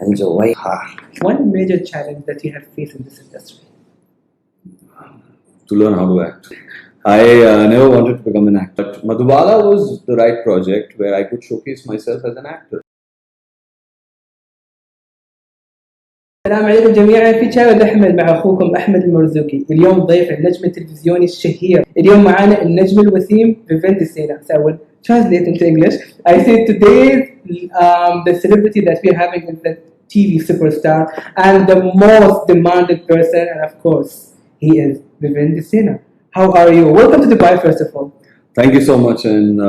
enjoyها. One major challenge that you have faced in this industry? To learn how to act. I never wanted to become an actor. But Madhubala was the right project where I could showcase myself as an actor. السلام عليكم جميعا، في شاي ودحمل مع اخوكم احمد المرزوقي. اليوم ضيف النجم التلفزيوني الشهير. اليوم معانا النجم الوسيم فيفيان Dsena. So I will translate into English. I say today the celebrity that we're having is the TV superstar and the most demanded person, and of course he is Vivian Dsena. How are you? Welcome to Dubai, first of all. Thank you so much, and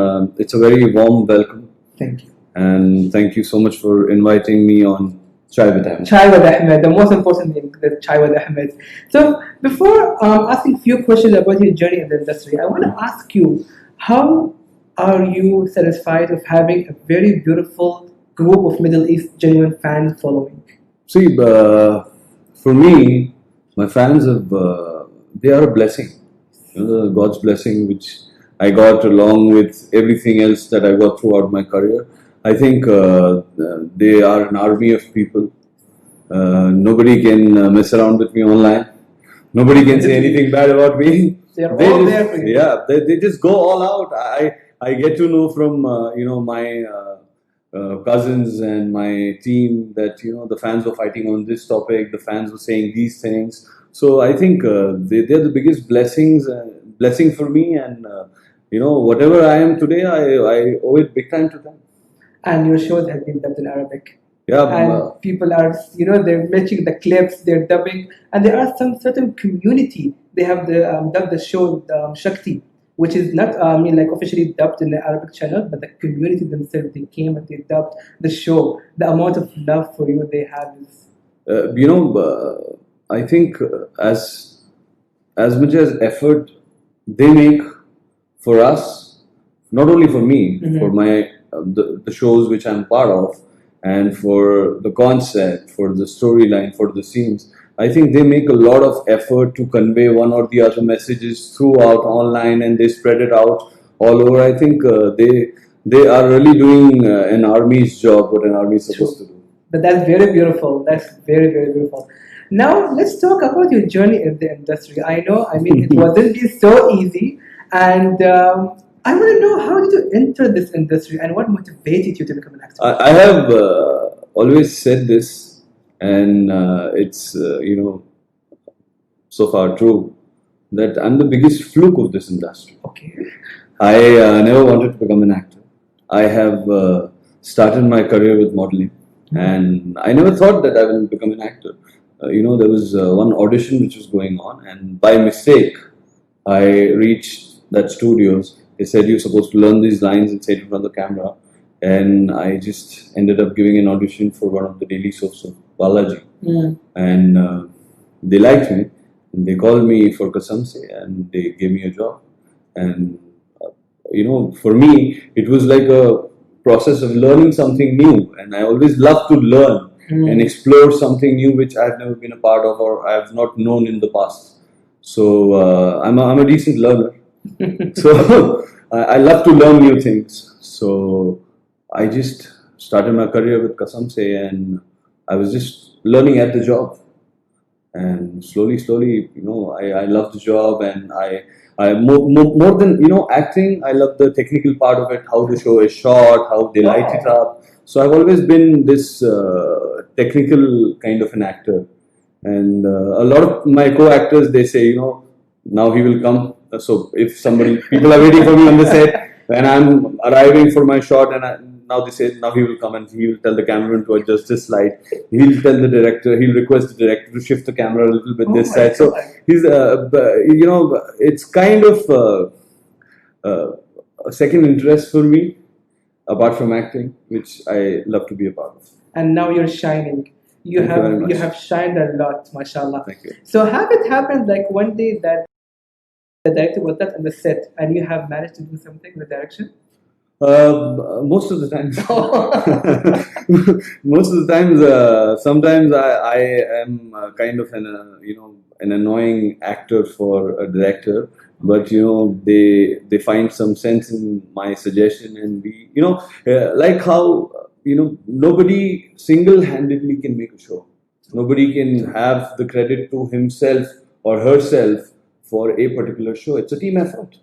it's a very warm welcome. Thank you. And thank you so much for inviting me on Chai with Ahmed. Chai with Ahmed, the most important thing, the Chai with Ahmed. So before asking a few questions about your journey in the industry, I want to ask you, how are you satisfied with having a very beautiful group of Middle East genuine fan following? See, for me, my fans have, they are a blessing. You know, God's blessing, which I got along with everything else that I got throughout my career. I think they are an army of people. Nobody can mess around with me online. Nobody can say anything bad about me. They're all there for you. Yeah, they just go all out. I get to know from my cousins and my team that the fans were fighting on this topic. The fans were saying these things. So I think they're the biggest blessing for me, and whatever I am today, I owe it big time to them. And your shows have been dubbed in Arabic. Yeah, And people are, they're matching the clips, they're dubbing, and there are some certain community. They have dubbed the show Shakti, which is not officially dubbed in the Arabic channel, but the community themselves, they came and they dubbed the show. The amount of love for you they have is. I think as much as effort they make for us, not only for me, for my the shows which I'm part of, and for the concept, for the storyline, for the scenes, I think they make a lot of effort to convey one or the other messages throughout online, and they spread it out all over. I think they are really doing an army's job, what an army is supposed to do. But that's very beautiful. That's very, very beautiful. Now, let's talk about your journey in the industry. I know, it wasn't so easy, and I want to know, how did you enter this industry and what motivated you to become an actor? I have always said this, and it's so far true, that I'm the biggest fluke of this industry. Okay. I never wanted to become an actor. I have started my career with modeling, and I never thought that I will become an actor. There was one audition which was going on, and by mistake I reached that studios. They said you're supposed to learn these lines and say it in front of the camera, and I just ended up giving an audition for one of the daily soaps of Balaji, and they liked me, and they called me for Kasam Se, and they gave me a job. And for me it was like a process of learning something new, and I always love to learn and explore something new which I've never been a part of or I have not known in the past. So I'm a decent learner. So I love to learn new things. So I just started my career with Kasam Se, and I was just learning at the job. And slowly, I love the job, and I more than acting, I love the technical part of it, how the show is shot, how they light it up. So I've always been this technical kind of an actor. And a lot of my co-actors, they say, now he will come. So if people are waiting for me on the set, and I'm arriving for my shot, and now they say, now he will come and he will tell the cameraman to adjust this light. He'll tell the director, he'll request the director to shift the camera a little bit this side. So he's, it's kind of a second interest for me, apart from acting, which I love to be a part of. And now you're shining. You have shined a lot, mashallah. Thank you. So have it happened like one day that the director was not on the set and you have managed to do something in the direction? Most of the times. Most of the times, sometimes I am kind of an annoying actor for a director, but they find some sense in my suggestion, and we like how nobody single-handedly can make a show. Nobody can have the credit to himself or herself for a particular show. It's a team effort.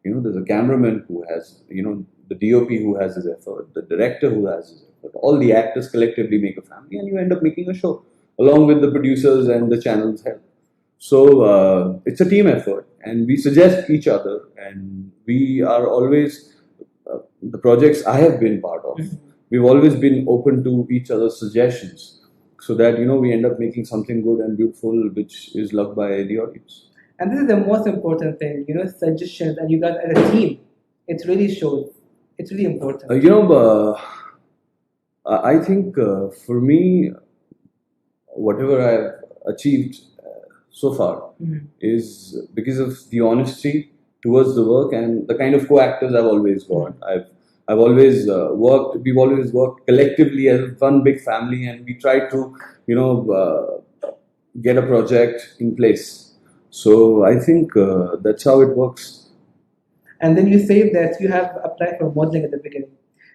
There's a cameraman who has, the DOP who has his effort, the director who has his effort. All the actors collectively make a family, and you end up making a show along with the producers and the channel's help. So it's a team effort, and we suggest each other, and we are always, the projects I have been part of, we've always been open to each other's suggestions, so that we end up making something good and beautiful, which is loved by the audience. And this is the most important thing, suggestions, and you guys as a team, it really shows. It's really important. I think for me, whatever I've achieved so far is because of the honesty towards the work and the kind of co-actors I've always got. I've always we've always worked collectively as one big family, and we try to, get a project in place. So I think that's how it works. And then you say that you have applied for modeling at the beginning.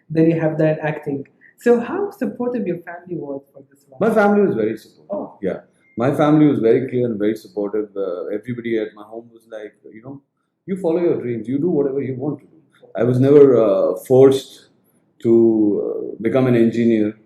Then you have done acting. So how supportive your family was for this one? My family was very supportive. Oh. Yeah. My family was very clear and very supportive. Everybody at my home was like, you follow your dreams. You do whatever you want to do. I was never forced to become an engineer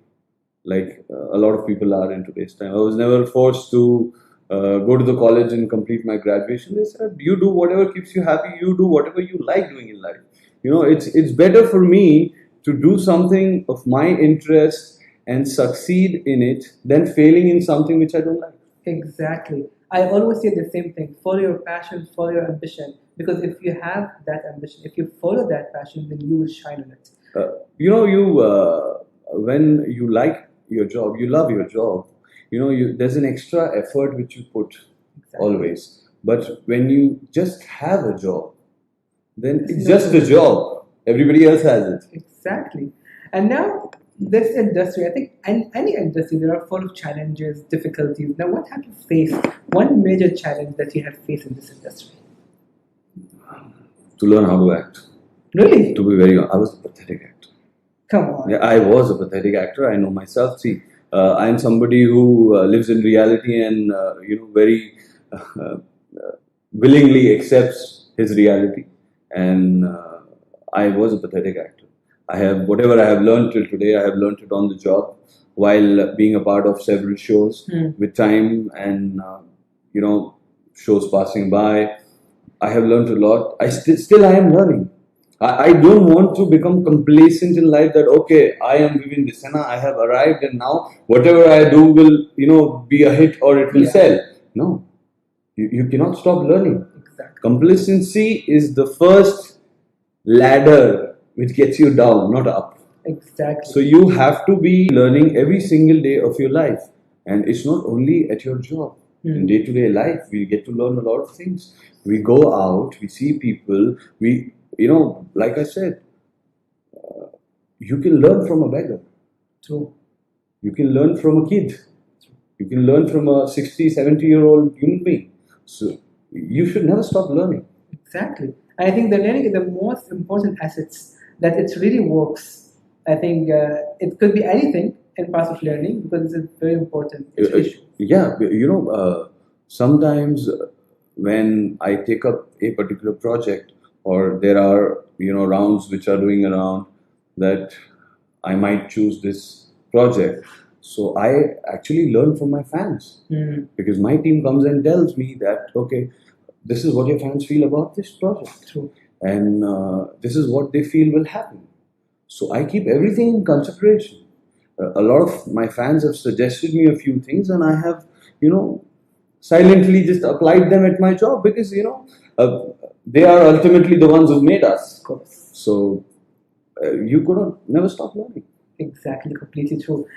like a lot of people are in today's time. I was never forced to go to the college and complete my graduation. They said, you do whatever keeps you happy. You do whatever you like doing in life. It's better for me to do something of my interest and succeed in it than failing in something which I don't like. Exactly. I always say the same thing. Follow your passion, follow your ambition. Because if you have that ambition, if you follow that passion, then you will shine on it. When you like your job, you love your job, there's an extra effort which you put always. But when you just have a job, then it's just a job. Everybody else has it. Exactly. And now, this industry, I think any industry, there are full of challenges, difficulties. Now, what have you faced? One major challenge that you have faced in this industry? To learn how to act. Really? To be very honest, I was a pathetic actor. Come on. Yeah, I was a pathetic actor. I know myself. See, I'm somebody who lives in reality and, very willingly accepts his reality. And I was a pathetic actor. Whatever I have learned till today, I have learned it on the job while being a part of several shows. With time and, shows passing by, I have learned a lot. I am learning. I don't want to become complacent in life that, okay, I am Vivian Dsena, I have arrived and now whatever I do will, be a hit or it will sell. No. You cannot stop learning. Exactly. Complacency is the first ladder which gets you down, not up. Exactly. So you have to be learning every single day of your life. And it's not only at your job. In day-to-day life, we get to learn a lot of things. We go out, we see people, like I said, you can learn from a beggar. True. You can learn from a kid. You can learn from a 60, 70-year-old human being. So you should never stop learning. Exactly. I think the learning is the most important assets, that it really works. I think it could be anything in part of learning, because it's very important. Yeah, sometimes when I take up a particular project, or there are rounds which are doing around that I might choose this project, so I actually learn from my fans, because my team comes and tells me that, okay, this is what your fans feel about this project. True. And this is what they feel will happen. So I keep everything in consideration. A lot of my fans have suggested me a few things, and I have, silently just applied them at my job, because, they are ultimately the ones who made us. Of course. So you could never stop learning. Exactly, completely true.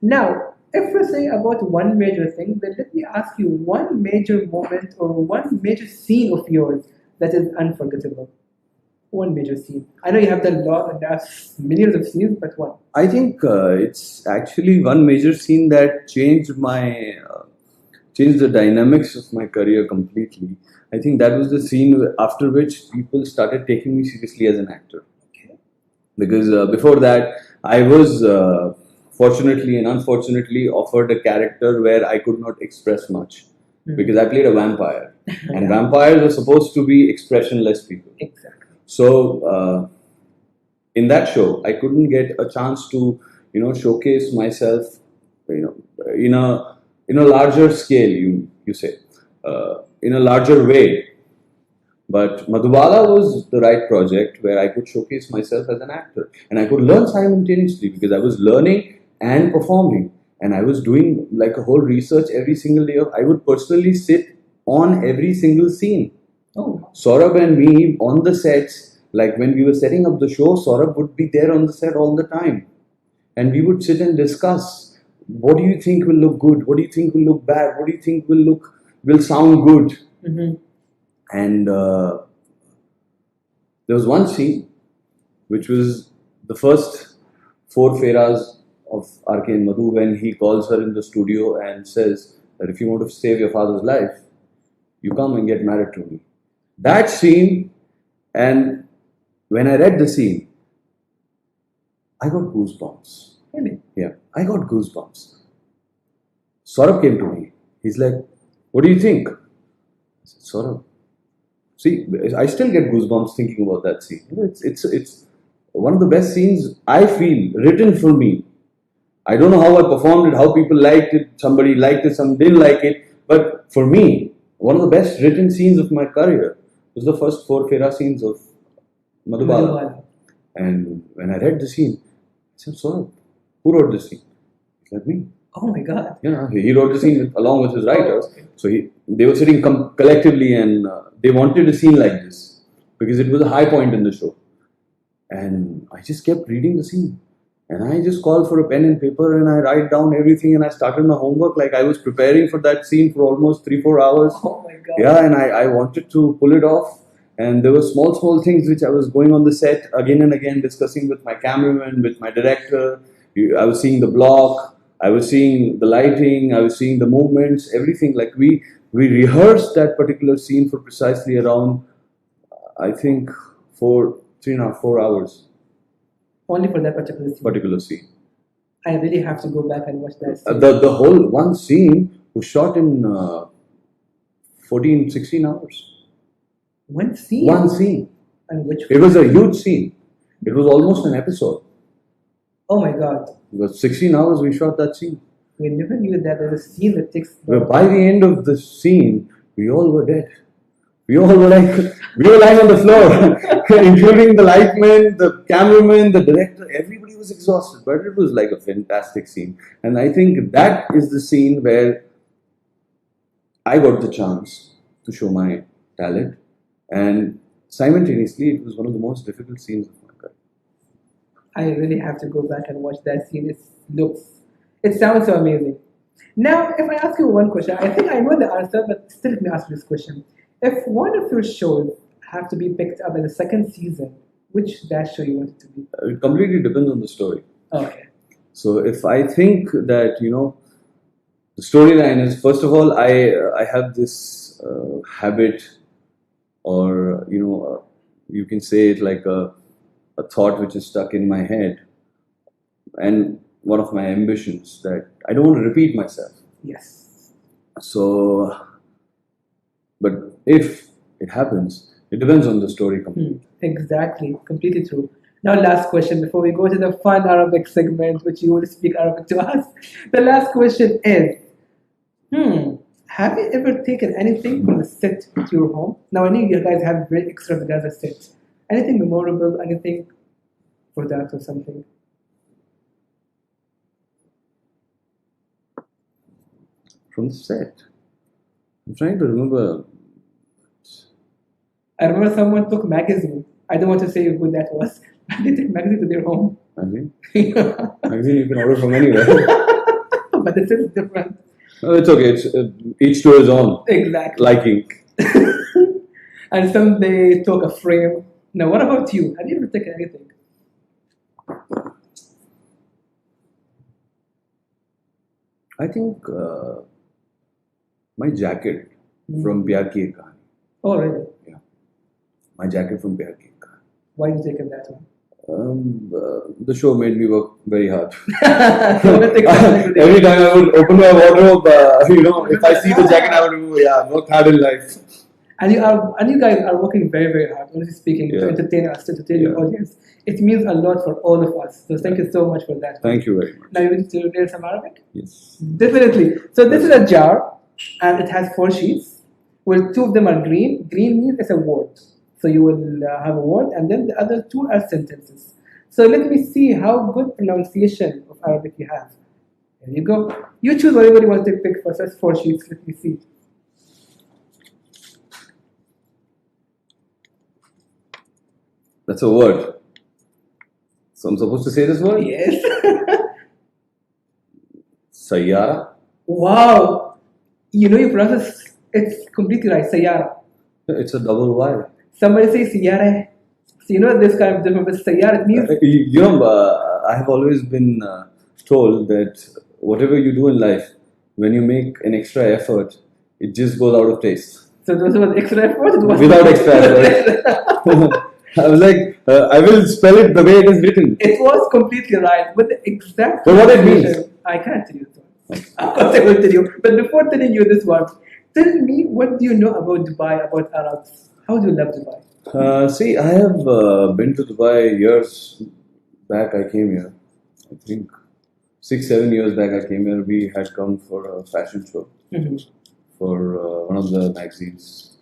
Now, if we say about one major thing, then let me ask you one major moment or one major scene of yours that is unforgettable. One major scene. I know you have done a lot and there are millions of scenes, but one. I think it's actually one major scene that changed the dynamics of my career completely. I think that was the scene after which people started taking me seriously as an actor. Okay. Because before that, I was fortunately and unfortunately offered a character where I could not express much because I played a vampire, and vampires are supposed to be expressionless people. Exactly. So in that show, I couldn't get a chance to showcase myself, in a larger scale. You say in a larger way. But Madhubala was the right project where I could showcase myself as an actor, and I could learn simultaneously because I was learning and performing, and I was doing like a whole research every single day. I would personally sit on every single scene. Oh. Saurabh and me on the sets, like when we were setting up the show, Saurabh would be there on the set all the time, and we would sit and discuss. What do you think will look good? What do you think will look bad? What do you think will sound good? Mm-hmm. And there was one scene which was the first 4 feras of RK and Madhu, when he calls her in the studio and says that if you want to save your father's life, you come and get married to me. That scene, and when I read the scene, I got goosebumps. Really? Yeah, I got goosebumps. Saurabh came to me. He's like, what do you think? I said, Saurabh, see, I still get goosebumps thinking about that scene. It's one of the best scenes I feel written for me. I don't know how I performed it, how people liked it. Somebody liked it, some didn't like it. But for me, one of the best written scenes of my career was the first 4 Fera scenes of Madhubala. And when I read the scene, I said, Saurabh, who wrote this scene? It's like me. Oh my God. Yeah, he wrote the scene along with his writers. Oh, okay. So they were sitting collectively, and they wanted a scene like this because it was a high point in the show. And I just kept reading the scene, and I just called for a pen and paper, and I write down everything, and I started my homework like I was preparing for that scene for almost 3-4 hours. Oh my God. Yeah, and I wanted to pull it off. And there were small things which I was going on the set again and again, discussing with my cameraman, with my director. I was seeing the block, I was seeing the lighting, I was seeing the movements, everything. Like we rehearsed that particular scene for precisely around, I think, 3.5-4 hours. Only for that particular scene. I really have to go back and watch that scene. The whole one scene was shot in 14-16 hours. One scene? One scene. And which? It was a huge scene. It was almost an episode. Oh my God. It was 16 hours we shot that scene. We never knew that there's a scene that takes... By the end of the scene, we all were dead. We all were we were lying on the floor, including the lightman, the cameraman, the director. Everybody was exhausted, but it was like a fantastic scene. And I think that is the scene where I got the chance to show my talent. And simultaneously, it was one of the most difficult scenes of my career. I really have to go back and watch that scene. It sounds so amazing. Now, if I ask you one question, I think I know the answer, but still let me ask you this question. If one of your shows have to be picked up in the second season, which that show you want it to be? It completely depends on the story. Okay. So if I think that, the storyline is, first of all, I have this habit, or you can say it like a thought which is stuck in my head, and one of my ambitions, that I don't want to repeat myself. Yes. So, but if it happens, it depends on the story completely. Exactly, completely true. Now, last question before we go to the fun Arabic segment, which you will speak Arabic to us. The last question is, have you ever taken anything from the set to your home? Now, I know you guys have very extravaganza sets. Anything memorable, anything for that or something? From the set? I'm trying to remember. I remember someone took magazine. I don't want to say who that was. They took magazine to their home. Magazine? Magazine you can order from anywhere. But this is different. No, it's okay. It's each to his own. Exactly. Liking. And some they took a frame. Now, what about you? Have you ever taken anything? I think my jacket from Pyar Ki Ek Kahani. Oh, really? Yeah. My jacket from Pyar Ki Ek Kahani. Why you taken that one? The show made me work very hard. Every Every time I would open my wardrobe, if I see the jacket, I would go, yeah, I've worked hard in life. And you guys are working very, very hard, honestly speaking, to entertain us, to entertain your audience. It means a lot for all of us. So thank you so much for that. Thank you very much. Now you need to learn some Arabic? Yes. Definitely. So this is a jar, and it has 4 sheets. Well, 2 of them are green. Green means it's a word. So you will have a word, and then the other 2 are sentences. So let me see how good pronunciation of Arabic you have. There you go. You choose whatever you want to pick for such 4 sheets. Let me see. That's a word. So I'm supposed to say this word? Yes. Sayyara. Wow. You know you pronounce it's completely right. Sayyara. It's a double Y. Somebody say Sayyara. So you know this kind of different, but Sayyara it means. I have always been told that whatever you do in life, when you make an extra effort, it just goes out of taste. So those was extra effort? Without extra effort. I was like, I will spell it the way it is written. It was completely right, but the exact. But what it means? I can't tell you this one. Of course I will tell you. But before telling you this one, tell me what do you know about Dubai, about Arabs? How do you love Dubai? See, I have been to Dubai years back. I came here. I think 6-7 years back I came here. We had come for a fashion show for one of the magazines.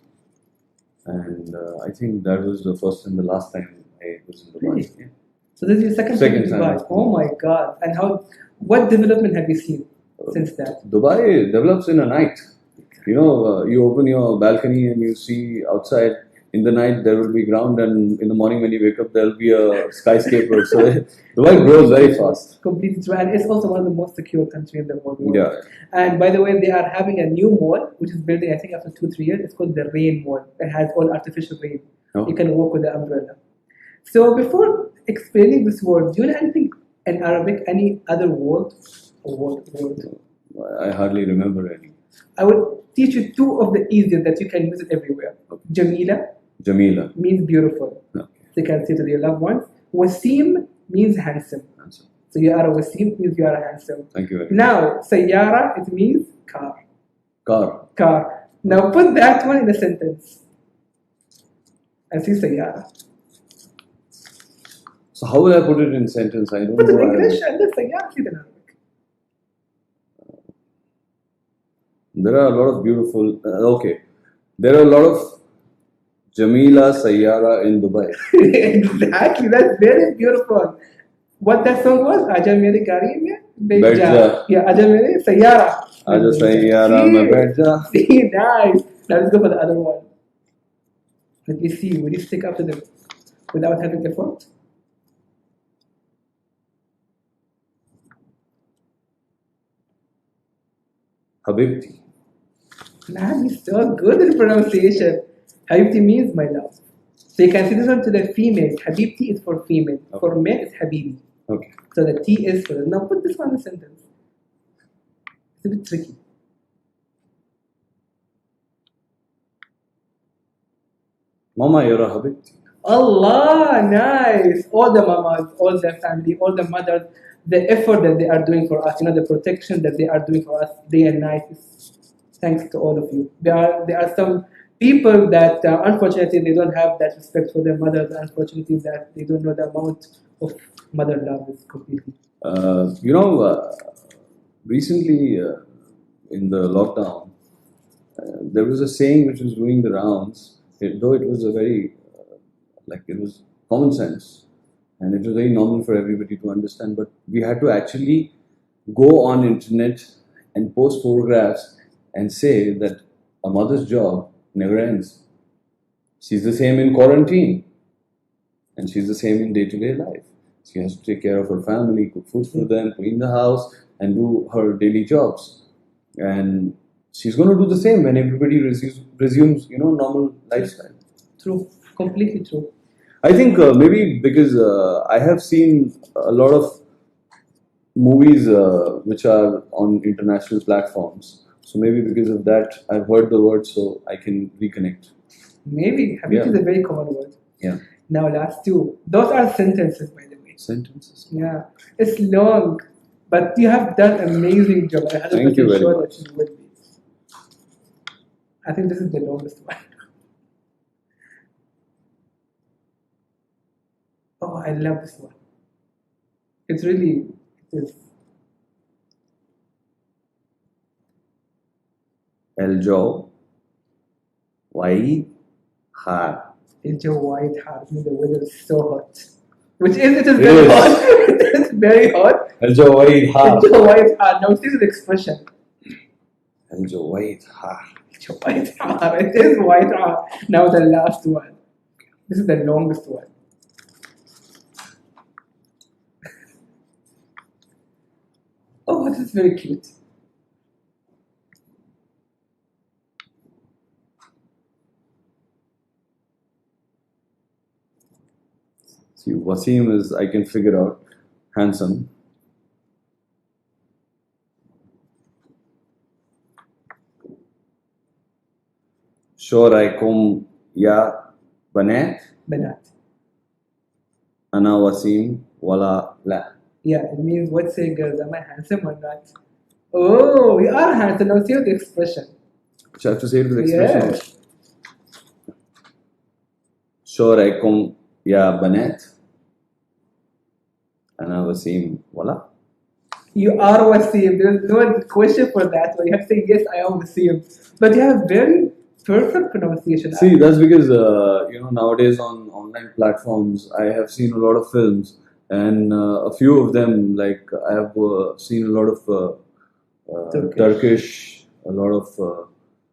And I think that was the first and the last time I was in Dubai. Really? Yeah. So this is your second time in Dubai. Oh my God! And what development have you seen since that? Dubai develops in a night. You open your balcony and you see outside. In the night there will be ground, and in the morning when you wake up there will be a skyscraper. So Dubai grows very fast. Completely true, and it's also one of the most secure countries in the world. Yeah. And by the way, they are having a new mall which is building, I think, after 2-3 years. It's called the Rain Mall. It has all artificial rain. Oh. You can walk with the umbrella. So before explaining this word, do you know anything in Arabic? Any other word? Word? I hardly remember any. I will teach you 2 of the easiest that you can use it everywhere. Okay. Jamila means beautiful. Okay. So you can say to your loved ones. Wasim means handsome. So you are a wasim means you are a handsome. Thank you very much. Now, sayyara, it means car. Car. Now put that one in a sentence. I see sayyara. So how will I put it in a sentence? I don't put know. Put it in English and then sayyara in Arabic. There are a lot of beautiful. There are a lot of Jamila Sayyara in Dubai. Exactly, that's very beautiful. What that song was? Aja mere gari mein Beja. Yeah, Aja mere Sayyara. Aja Sayyara mein Beja. See, nice. Now let's go for the other one. Let me see. Will you stick up to them without having effort? Habibti. Man, you're so good in pronunciation. Habibti means my love. So you can see this one to the females. Habibti is for female. Okay. For men, it's Habibi. Okay. So the T is for. Now put this one in a sentence. It's a bit tricky. Mama, you're a Habibti. Allah, nice. All the mamas, all the family, all the mothers, the effort that they are doing for us, the protection that they are doing for us day and night is thanks to all of you. There are some people that unfortunately they don't have that respect for their mothers. Unfortunately, that they don't know the amount of mother love is completely. Recently in the lockdown, there was a saying which was doing the rounds. Though it was a very it was common sense, and it was very normal for everybody to understand. But we had to actually go on internet and post photographs and say that a mother's job never ends. She's the same in quarantine, and she's the same in day-to-day life. She has to take care of her family, cook food for them, clean the house, and do her daily jobs. And she's going to do the same when everybody resumes, normal lifestyle. True, completely true. I think maybe because I have seen a lot of movies which are on international platforms. So maybe because of that, I've heard the word, so I can reconnect. Maybe. Habibti is a very common word. Yeah. Now last two. Those are sentences, by the way. Sentences. Yeah, it's long, but you have done amazing job. I'm 100% Thank you very sure much. that you will be. I think this is the longest one. Oh, I love this one. It's really, it is. الجو وايد حار. It's your white heart. The weather is so hot. Which is, it is very hot. It is very hot. الجو وايد حار. It's your white heart. Now see the expression. الجو وايد حار. It's your white heart. It is white heart. Now the last one. This is the longest one. Oh, this is very cute. See, Wasim is, I can figure out, handsome. شو رايكم يا بنات؟ Banat. أنا وسيم ولا لا؟ Yeah, it means what say girls, am I handsome or not? Oh, we are handsome. Now see the expression. Which I have to say it with expression. Yes. شو رايكم يا بنات؟ أنا وسيم ولا؟ You are Wasim. There's no question for that. You have to say, yes, I am Wasim. But you have very perfect pronunciation. See, that's because, nowadays on online platforms, I have seen a lot of films, and a few of them, like, I have seen a lot of Turkish, a lot of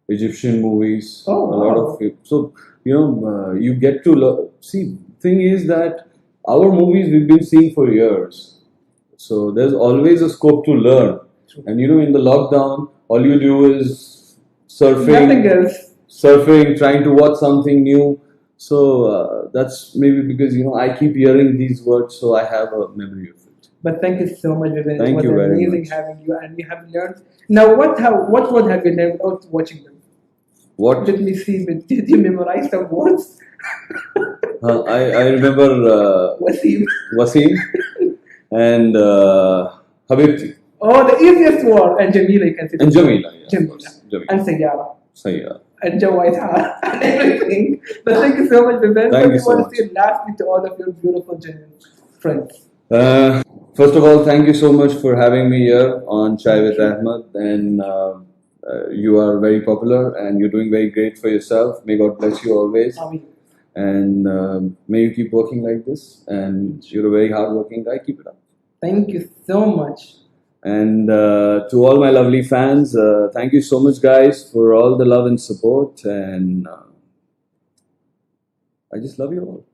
Egyptian movies, Oh, a lot wow. of, so, you get to see, thing is that our movies we've been seeing for years. So there's always a scope to learn. And in the lockdown, all you do is surfing, Nothing else. trying to watch something new. So that's maybe because I keep hearing these words, so I have a memory of it. But thank you so much, Vivian. Thank It you was very amazing much. having you, and you have learned. Now, what word have you learned without watching them? What Let me see. Did you memorize some words? I remember Wasim. Wasim and Habibti Oh, the easiest word. And Jamila, you can say. and Jamila. Yeah, of Jamila. course. Jamila. And Sayyara. Sayyara. And Joe White Heart and everything. But thank you so much, Vivian. Thank What you do so want much. to say lastly to all of your beautiful, genuine friends? First of all, thank you so much for having me here on Chai with Ahmed, and you are very popular and you're doing very great for yourself. May God bless you always, Amin. and may you keep working like this. And you're a very hardworking guy. Keep it up. Thank you so much. And to all my lovely fans, thank you so much, guys, for all the love and support. And I just love you all.